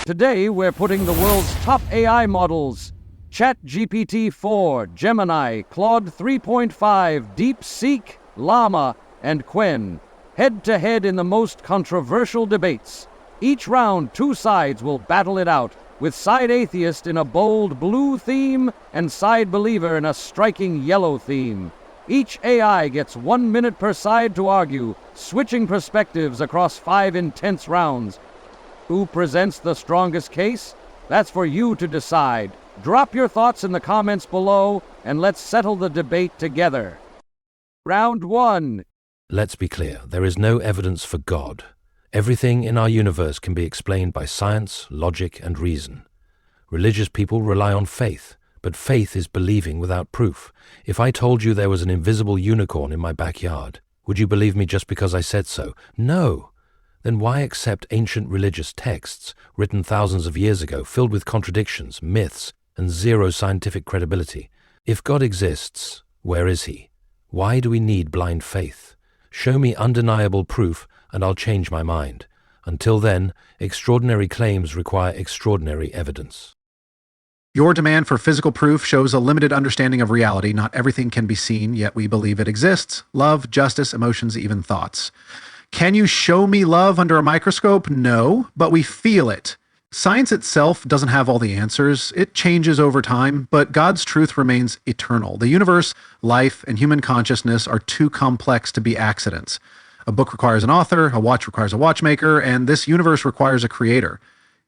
Today, we're putting the world's top AI models, ChatGPT 4, Gemini, Claude 3.5, DeepSeek, LLaMA, and QuIN, head-to-head in the most controversial debates. Each round, two sides will battle it out, with side atheist in a bold blue theme and side believer in a striking yellow theme. Each AI gets 1 minute per side to argue, switching perspectives across 5 intense rounds. Who presents the strongest case? That's for you to decide. Drop your thoughts in the comments below, and let's settle the debate together. Round 1. Let's be clear, there is no evidence for God. Everything in our universe can be explained by science, logic, and reason. Religious people rely on faith, but faith is believing without proof. If I told you there was an invisible unicorn in my backyard, would you believe me just because I said so? No. Then why accept ancient religious texts, written thousands of years ago, filled with contradictions, myths, and zero scientific credibility? If God exists, where is he? Why do we need blind faith? Show me undeniable proof, and I'll change my mind. Until then, extraordinary claims require extraordinary evidence. Your demand for physical proof shows a limited understanding of reality. Not everything can be seen, yet we believe it exists. Love, justice, emotions, even thoughts. Can you show me love under a microscope? No, but we feel it. Science itself doesn't have all the answers. It changes over time, but God's truth remains eternal. The universe, life, and human consciousness are too complex to be accidents. A book requires an author, a watch requires a watchmaker, and this universe requires a creator.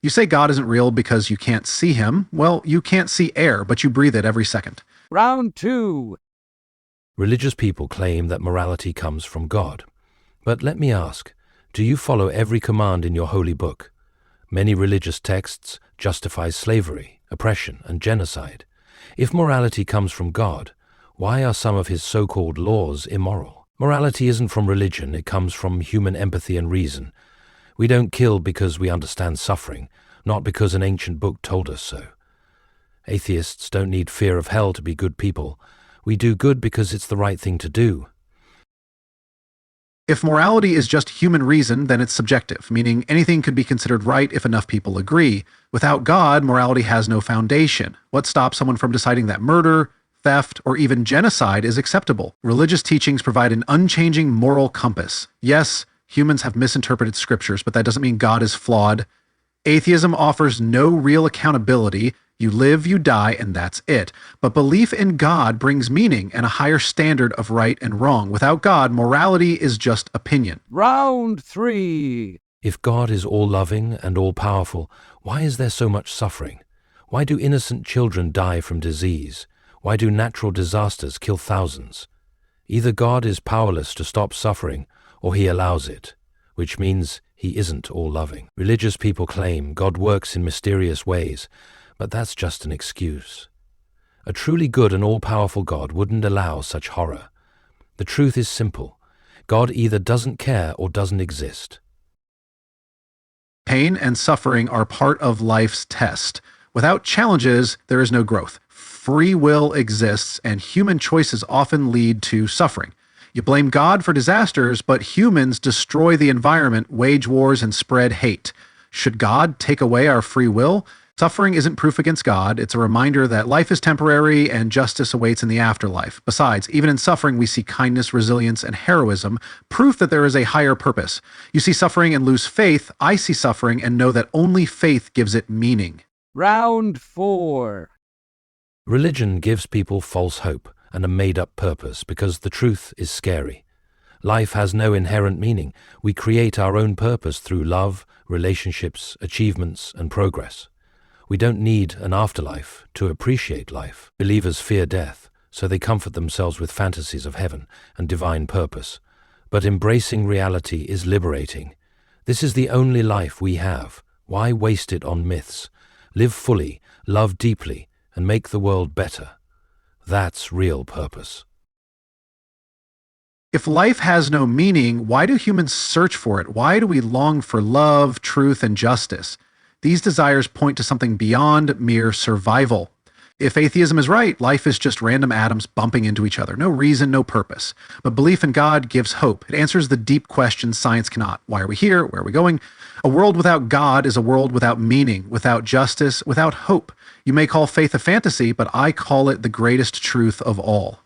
You say God isn't real because you can't see him. Well, you can't see air, but you breathe it every second. Round 2. Religious people claim that morality comes from God. But let me ask, do you follow every command in your holy book? Many religious texts justify slavery, oppression, and genocide. If morality comes from God, why are some of his so-called laws immoral? Morality isn't from religion, it comes from human empathy and reason. We don't kill because we understand suffering, not because an ancient book told us so. Atheists don't need fear of hell to be good people. We do good because it's the right thing to do. If morality is just human reason, then it's subjective, meaning anything could be considered right if enough people agree. Without God, morality has no foundation. What stops someone from deciding that murder, theft, or even genocide is acceptable? Religious teachings provide an unchanging moral compass. Yes, humans have misinterpreted scriptures, but that doesn't mean God is flawed. Atheism offers no real accountability. You live, you die, and that's it. But belief in God brings meaning and a higher standard of right and wrong. Without God, morality is just opinion. Round 3. If God is all-loving and all-powerful, why is there so much suffering? Why do innocent children die from disease? Why do natural disasters kill thousands? Either God is powerless to stop suffering, or he allows it, which means he isn't all-loving. Religious people claim God works in mysterious ways, but that's just an excuse. A truly good and all-powerful God wouldn't allow such horror. The truth is simple. God either doesn't care or doesn't exist. Pain and suffering are part of life's test. Without challenges, there is no growth. Free will exists, and human choices often lead to suffering. You blame God for disasters, but humans destroy the environment, wage wars, and spread hate. Should God take away our free will? Suffering isn't proof against God. It's a reminder that life is temporary and justice awaits in the afterlife. Besides, even in suffering, we see kindness, resilience, and heroism, proof that there is a higher purpose. You see suffering and lose faith. I see suffering and know that only faith gives it meaning. Round 4. Religion gives people false hope and a made-up purpose because the truth is scary. Life has no inherent meaning. We create our own purpose through love, relationships, achievements, and progress. We don't need an afterlife to appreciate life. Believers fear death, so they comfort themselves with fantasies of heaven and divine purpose. But embracing reality is liberating. This is the only life we have. Why waste it on myths? Live fully, love deeply, and make the world better. That's real purpose. If life has no meaning, why do humans search for it? Why do we long for love, truth, and justice? These desires point to something beyond mere survival. If atheism is right, life is just random atoms bumping into each other. No reason, no purpose. But belief in God gives hope. It answers the deep questions science cannot. Why are we here? Where are we going? A world without God is a world without meaning, without justice, without hope. You may call faith a fantasy, but I call it the greatest truth of all.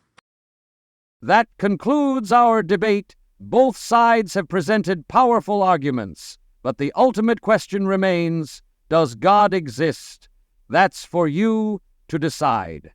That concludes our debate. Both sides have presented powerful arguments, but the ultimate question remains, does God exist? That's for you to decide.